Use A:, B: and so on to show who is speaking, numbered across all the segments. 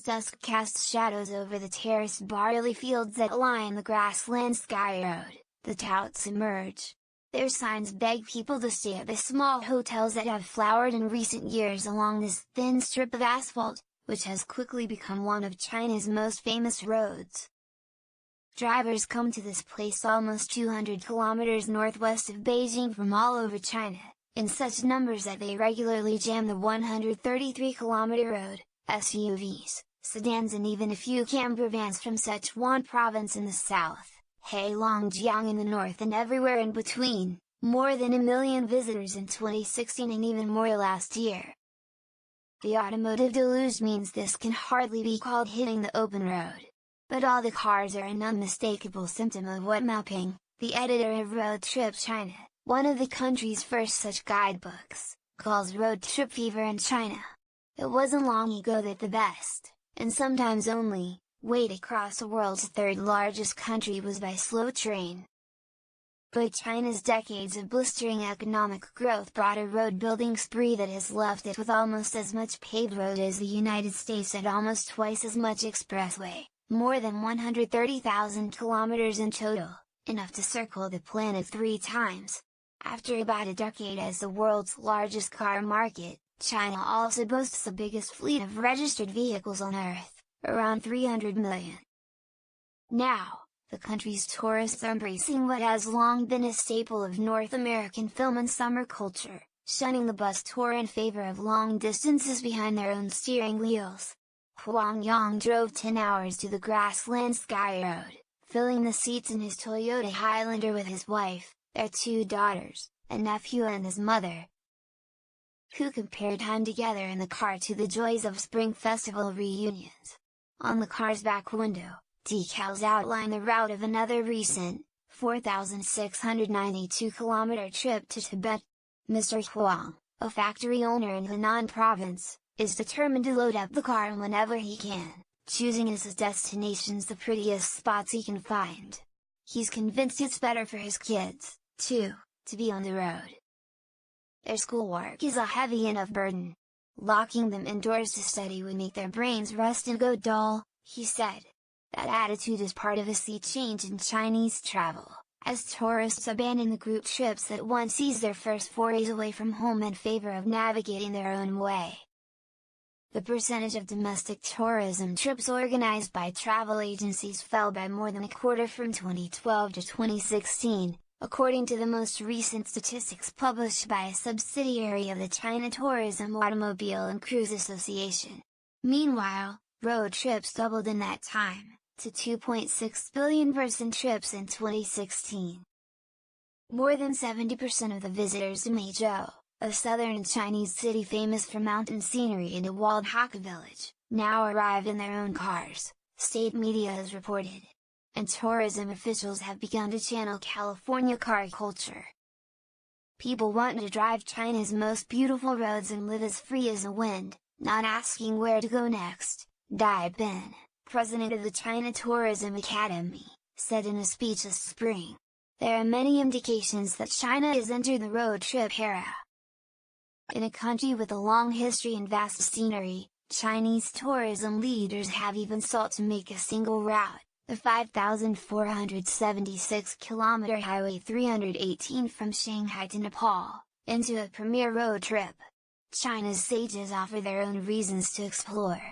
A: dusk casts shadows over the terraced barley fields that line the Grasslands Sky Road, the touts emerge. Their signs beg people to stay at the small hotels that have flowered in recent years along this thin strip of asphalt, which has quickly become one of China's most famous roads. Drivers come to this place almost 200 kilometers northwest of Beijing from all over China, in such numbers that they regularly jam the 133-kilometer road. SUVs, sedans and even a few camper vans from Sichuan province in the south, Heilongjiang in the north and everywhere in between, more than 1 million visitors in 2016 and even more last year. The automotive deluge means this can hardly be called hitting the open road. But all the cars are an unmistakable symptom of what Mapping, the editor of Road Trip China, one of the country's first such guidebooks, calls road trip fever in China. It wasn't long ago that the best, and sometimes only, way to cross the world's third largest country was by slow train. But China's decades of blistering economic growth brought a road building spree that has left it with almost as much paved road as the United States and almost twice as much expressway, more than 130,000 kilometers in total, enough to circle the planet 3 times. After about a decade as the world's largest car market, China also boasts the biggest fleet of registered vehicles on Earth, around 300 million. Now, the country's tourists are embracing what has long been a staple of North American film and summer culture, shunning the bus tour in favor of long distances behind their own steering wheels. Huang Yang drove 10 hours to the Grasslands Sky Road, filling the seats in his Toyota Highlander with his wife, their 2 daughters, a nephew and his mother, who compared time together in the car to the joys of spring festival reunions. On the car's back window, decals outline the route of another recent, 4,692-kilometer trip to Tibet. Mr. Huang, a factory owner in Henan province, is determined to load up the car whenever he can, choosing as his destinations the prettiest spots he can find. He's convinced it's better for his kids, too, to be on the road. Their schoolwork is a heavy enough burden. Locking them indoors to study would make their brains rust and go dull, he said. That attitude is part of a sea change in Chinese travel, as tourists abandon the group trips that once eased their first forays away from home in favor of navigating their own way. The percentage of domestic tourism trips organized by travel agencies fell by more than a quarter from 2012 to 2016, according to the most recent statistics published by a subsidiary of the China Tourism Automobile and Cruise Association. Meanwhile, road trips doubled in that time, to 2.6 billion person trips in 2016. More than 70% of the visitors to Meizhou, a southern Chinese city famous for mountain scenery and a walled Hakka village, now arrive in their own cars, state media has reported. And tourism officials have begun to channel California car culture. People want to drive China's most beautiful roads and live as free as the wind, not asking where to go next, Dai Bin, president of the China Tourism Academy, said in a speech this spring. There are many indications that China has entered the road trip era. In a country with a long history and vast scenery, Chinese tourism leaders have even sought to make a single route, the 5,476-kilometer Highway 318 from Shanghai to Nepal, into a premier road trip. China's sages offer their own reasons to explore.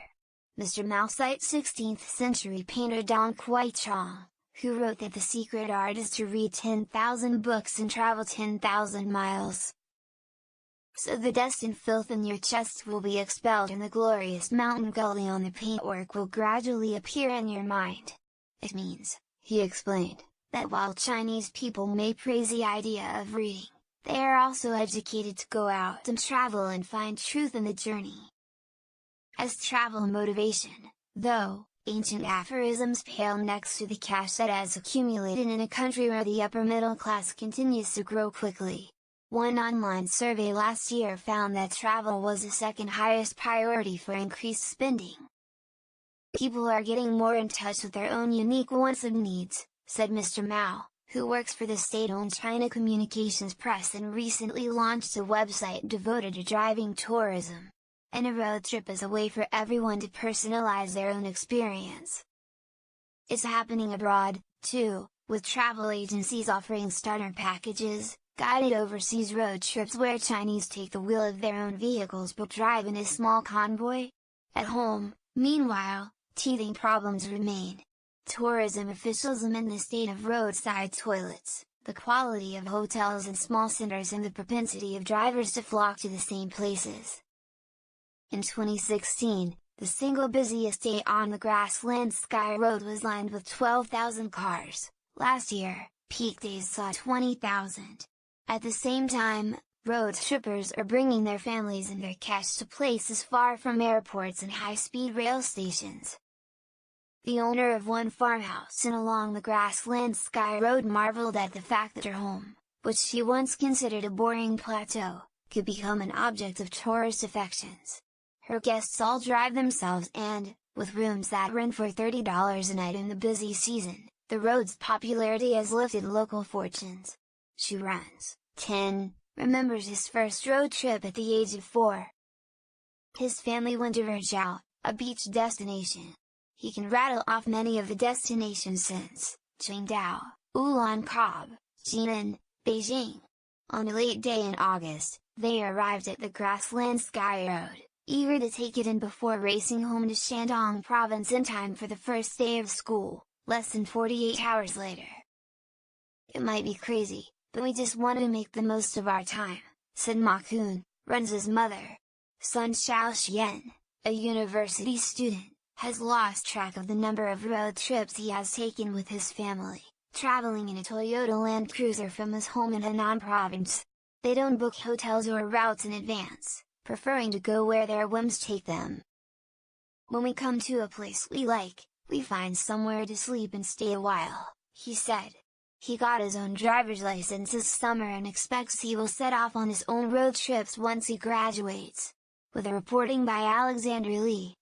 A: Mr. Mao cites 16th-century painter Dong Quichong, who wrote that the secret art is to read 10,000 books and travel 10,000 miles. So the dust and filth in your chest will be expelled and the glorious mountain gully on the paintwork will gradually appear in your mind. It means, he explained, that while Chinese people may praise the idea of reading, they are also educated to go out and travel and find truth in the journey. As travel motivation, though, ancient aphorisms pale next to the cash that has accumulated in a country where the upper middle class continues to grow quickly. One online survey last year found that travel was the second highest priority for increased spending. People are getting more in touch with their own unique wants and needs, said Mr. Mao, who works for the state-owned China Communications Press and recently launched a website devoted to driving tourism. and a road trip is a way for everyone to personalize their own experience. It's happening abroad, too, with travel agencies offering starter packages, guided overseas road trips where Chinese take the wheel of their own vehicles but drive in a small convoy. At home, meanwhile, teething problems remain. Tourism officials lament the state of roadside toilets, the quality of hotels in small centers and the propensity of drivers to flock to the same places. In 2016, the single busiest day on the Grasslands Sky Road was lined with 12,000 cars. Last year, peak days saw 20,000. At the same time, road trippers are bringing their families and their cash to places far from airports and high-speed rail stations. The owner of one farmhouse in along the Grasslands Sky Road marveled at the fact that her home, which she once considered a boring plateau, could become an object of tourist affections. Her guests all drive themselves and, with rooms that rent for $30 a night in the busy season, the road's popularity has lifted local fortunes. She runs 10, remembers his first road trip at the age of 4. His family went to Rizhao, a beach destination. He can rattle off many of the destinations since Qingdao, Ulaanbaatar, Jinan, Beijing. On a late day in August, they arrived at the Grasslands Sky Road, eager to take it in before racing home to Shandong province in time for the first day of school, less than 48 hours later. "It might be crazy, but we just wanted to make the most of our time," said Ma Kun, Ren's mother. Son Xiao Xian, a university student, has lost track of the number of road trips he has taken with his family, traveling in a Toyota Land Cruiser from his home in Henan province. They don't book hotels or routes in advance, preferring to go where their whims take them. "When we come to a place we like, we find somewhere to sleep and stay a while," he said. He got his own driver's license this summer and expects he will set off on his own road trips once he graduates. With a reporting by Alexander Lee.